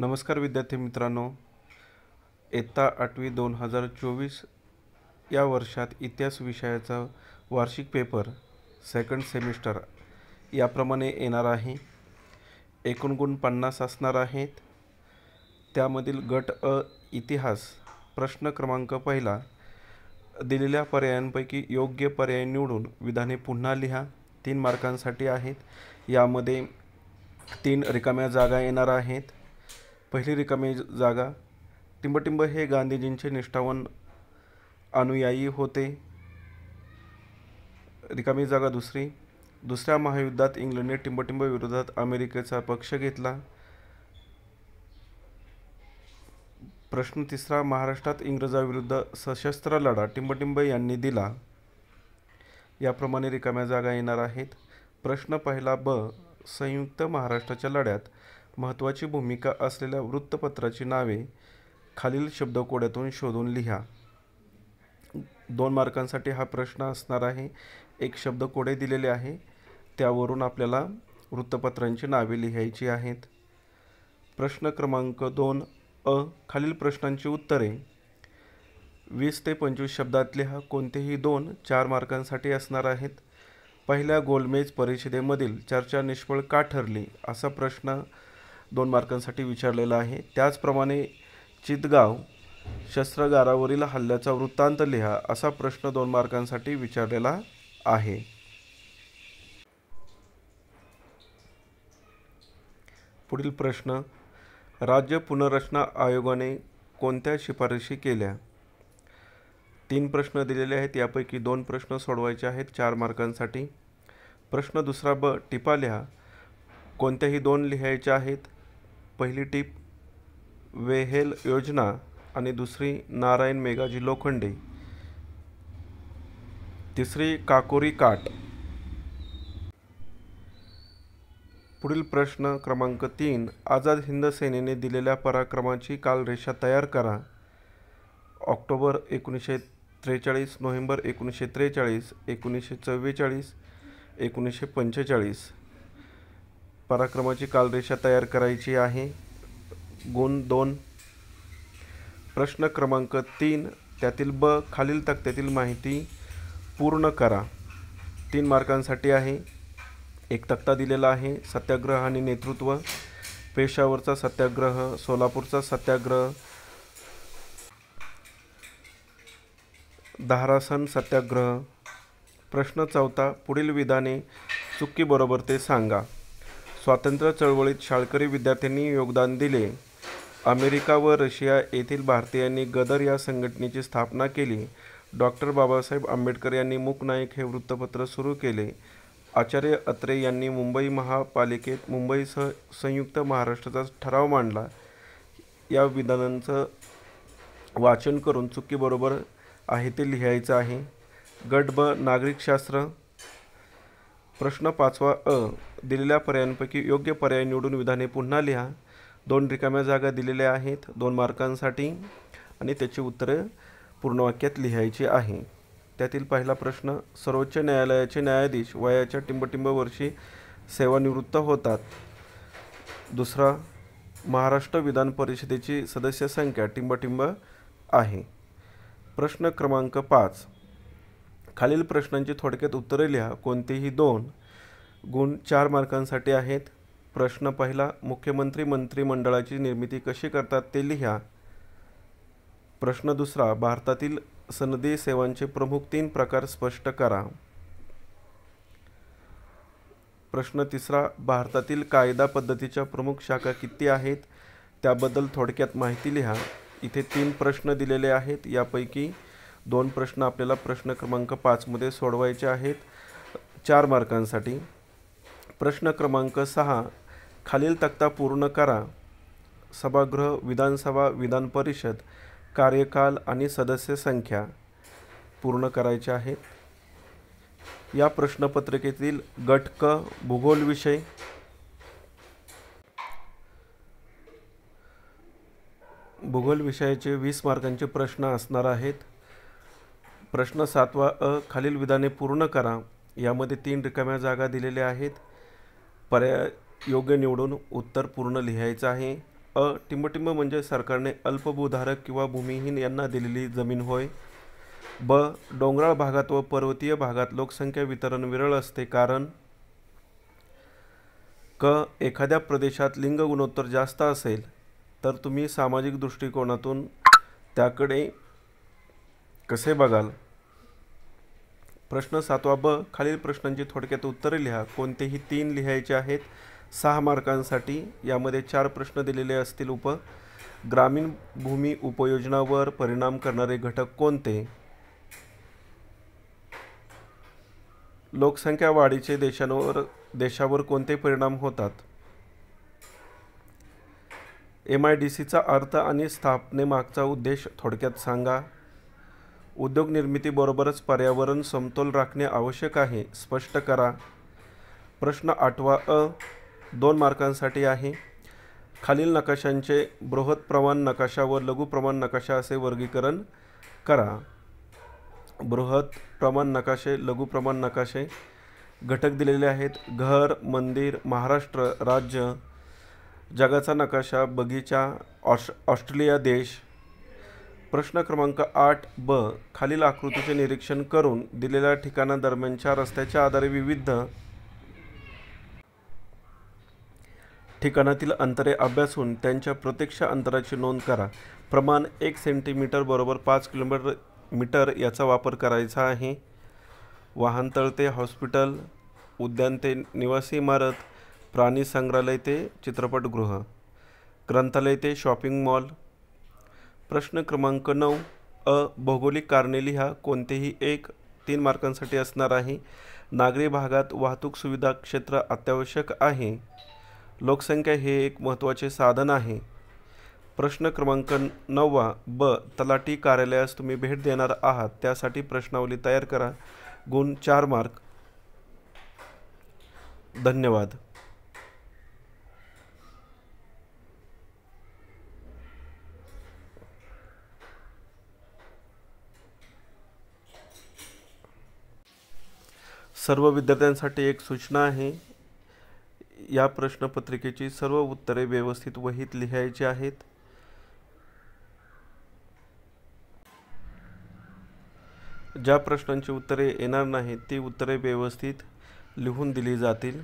नमस्कार विद्यार्थी मित्रांनो, इयत्ता 8वी 2024 या वर्षात इतिहास विषयाचा वार्षिक पेपर सेकंड सेमिस्टर याप्रमाणे येणार आहे। एकूण गुण 50 असणार आहेत। त्यामधील गट अ इतिहास प्रश्न क्रमांक पहिला, दिलेल्या पर्यायांपैकी योग्य पर्याय निवडून विधाने पुन्हा लिहा। 3 मार्कांसाठी आहेत। यामध्ये 3 रिकाम्या जागा येणार आहेत। पहिली रिकामी जागा, टिंबटिंब हे गांधीजींचे निष्ठावान अनुयायी होते। रिकामी जागा दुसरी, दुसऱ्या महायुद्धात इंग्लंडने टिंबटिंब विरोधात अमेरिकेचा पक्ष घेतला। प्रश्न तिसरा, महाराष्ट्रात इंग्रजाविरुद्ध सशस्त्र लढा टिंबटिंब यांनी दिला। याप्रमाणे रिकाम्या जागा येणार आहेत। प्रश्न पहिला ब, संयुक्त महाराष्ट्राच्या लढ्यात महत्त्वाची भूमिका असलेल्या वृत्तपत्राची नावे खालील शब्दकोड्यातून शोधून लिहा। 2 मार्कांसाठी हा प्रश्न असणार आहे। एक शब्दकोडे दिलेले आहे, त्यावरून आपल्याला वृत्तपत्रांची नावे लिहायची आहेत। प्रश्न क्रमांक 2 अ, खालील प्रश्नांची उत्तरे 20 ते 25 शब्दात लिहा। कोणतेही 2 4 मार्कांसाठी असणार आहेत। पहिल्या गोलमेज परिषदेमधील चर्चा निष्फळ का ठरली असा प्रश्न 2 मार्कांसाठी विचारलेला आहे। त्याचप्रमाणे चितगाव शस्त्रागारावरील हल्ल्याचा वृत्तांत लिहा असा प्रश्न 2 मार्कांसाठी विचारलेला आहे। पुढील प्रश्न, राज्य पुनर्रचना आयोगाने कोणत्या शिफारशी केल्या? 3 प्रश्न दिलेले आहेत। यापैकी 2 प्रश्न सोडवायचे आहेत 4 मार्कांसाठी। प्रश्न दुसरा ब, टिपा लिहा। कोणत्याही 2 लिहायच्या आहेत। पहिली टीप वेहेल योजना आणि दुसरी नारायण मेघाजी लोखंडे। तिसरी काकोरी काट। पुढील प्रश्न क्रमांक 3, आझाद हिंद सेनेने दिलेल्या पराक्रमाची कालरेषा तयार करा। ऑक्टोबर 1943, नोव्हेंबर 1943, 1944, 1945 पराक्रमाची कालरेषा तयार करायची आहे। गुण 2। प्रश्न क्रमांक 3, त्यातील ब, खालील तक्त्यातील माहिती पूर्ण करा। 3 मार्कांसाठी आहे। एक तक्ता दिलेला आहे, सत्याग्रह आणि नेतृत्व, पेशावरचा सत्याग्रह, सोलापूरचा सत्याग्रह, धारासन सत्याग्रह। प्रश्न चौथा, पुढील विधाने चुकी बरोबर ते सांगा। स्वातंत्र्य चळवळीत शाळकरी विद्यार्थ्यांनी योगदान दिले। अमेरिका व रशिया येथील भारतीयांनी गदर या संघटनेची स्थापना केली। डॉक्टर बाबासाहेब आंबेडकर यांनी मूकनायक हे वृत्तपत्र सुरू केले। आचार्य अत्रे यांनी मुंबई महापालिकेत मुंबईसह संयुक्त महाराष्ट्राचा ठराव मांडला। या विधानांचं वाचन करून चुकी बरोबर आहे ते लिहायचं आहे। गट ब, नागरिकशास्त्र। प्रश्न 5वा अ, दिलेल्या पर्यायांपैकी योग्य पर्याय निवडून विधाने पुन्हा लिहा। 2 रिकाम्या जागा दिलेल्या आहेत 2 मार्कांसाठी आणि त्याची उत्तरे पूर्ण वाक्यात लिहायची आहे। त्यातील पहिला प्रश्न, सर्वोच्च न्यायालयाचे न्यायाधीश वयाच्या टिंबटिंब वर्षी सेवानिवृत्त होतात। दुसरा, महाराष्ट्र विधान परिषदेची सदस्य संख्या टिंबटिंब आहे। प्रश्न क्रमांक 5, खालील प्रश्नांची थोडक्यात उत्तरे लिहा। कोणतेही 2 गुण 4 मार्कांसाठी आहेत। प्रश्न पहिला, मुख्यमंत्री मंत्रिमंडळाची निर्मिती कशी करतात ते लिहा। प्रश्न दुसरा, भारतातील सनदी सेवांचे प्रमुख 3 प्रकार स्पष्ट करा। प्रश्न तिसरा, भारतातील कायदा पद्धतीच्या प्रमुख शाखा किती आहेत त्याबद्दल थोडक्यात माहिती लिहा। इथे 3 प्रश्न दिलेले आहेत। यापैकी 2 प्रश्न आपल्याला प्रश्न क्रमांक 5 मध्ये सोडवायचे आहेत 4 मार्कांसाठी। प्रश्न क्रमांक 6, खालील तक्ता पूर्ण करा। सभागृह, विधानसभा, विधान परिषद, कार्यकाल आणि सदस्य संख्या पूर्ण करायचे आहेत। या प्रश्नपत्रिकेतील गट क, भूगोल विषय। भूगोल विषयाचे 20 मार्कांचे प्रश्न असणार आहेत। प्रश्न 7वा अ, खालील विधाने पूर्ण करा। यामध्ये 3 रिकाम्या जागा दिलेल्या आहेत। पर्याय योग्य निवडून उत्तर पूर्ण लिहायचं आहे। टिंबटिंब म्हणजे सरकारने अल्पभूधारक किंवा भूमिहीन यांना दिलेली जमीन होय. ब. डोंगराळ भागात व पर्वतीय भागात लोकसंख्या वितरण विरळ असते कारण क. एखाद्या प्रदेशात लिंग गुणोत्तर जास्त असेल तर तुम्ही सामाजिक दृष्टिकोनातून त्याकडे कसे बघाल. प्रश्न 7वा ब. खालील प्रश्नांची थोडक्यात उत्तरे लिहा. कोणतेही 3 लिहायचे आहेत. 6 मार्कांसाठी. यामध्ये 4 प्रश्न दिलेले असतील. ग्रामीण भूमी उपयोजनावर परिणाम करणारे घटक कोणते. लोकसंख्या वाढीचे देशावर कोणते परिणाम होतात. MIDCचा अर्थ आणि स्थापनेमागचा उद्देश थोडक्यात सांगा. उद्योग निर्मितीबरोबरच पर्यावरण समतोल राखणे आवश्यक आहे, स्पष्ट करा. प्रश्न 8वा अ. 2 मार्कांसाठी आहे. खालील नकाशांचे बृहत प्रमाण नकाशा व लघु प्रमाण नकाशा असे वर्गीकरण करा. बृहत प्रमाण नकाशे, लघु प्रमाण नकाशे. घटक दिलेले आहेत. घर, मंदिर, महाराष्ट्र राज्य. जगाचा नकाशा, बगीचा, ऑस्ट्रेलिया देश. प्रश्न क्रमांक 8 ब. खालील आकृतीचे निरीक्षण करून दिलेल्या ठिकाणादरम्यानच्या रस्त्याच्या आधारे विविध ठिकाणातील अंतरे अभ्यासून त्यांच्या प्रत्यक्ष अंतराची नोंद करा. प्रमाण 1 सेंटीमीटर बरोबर 5 किलोमीटर याचा वापर करायचा आहे. वाहनतळ ते हॉस्पिटल, उद्यान ते निवासी इमारत, प्राणी संग्रहालय ते चित्रपटगृह, ग्रंथालय ते शॉपिंग मॉल. प्रश्न क्रमांक 9 अ. भौगोलिक कारणे लिहा. कोणतेही एक. 3 मार्कांसाठी असणार आहे. नागरी भागात वाहतूक सुविधा क्षेत्र अत्यावश्यक आहे. लोकसंख्या हे एक महत्त्वाचे साधन आहे. प्रश्न क्रमांक 9 ब. तलाठी कार्यालयास तुम्ही भेट देणार आहात त्यासाठी प्रश्नावली तयार करा. गुण 4 मार्क. धन्यवाद. सर्व विद्यार्थ्यांसाठी एक सूचना आहे. या प्रश्नपत्रिकेची सर्व उत्तरे व्यवस्थित वहीत लिहायची आहेत. ज्या प्रश्नांची उत्तरे येणार नाहीत ती उत्तरे व्यवस्थित लिहून दिली जातील.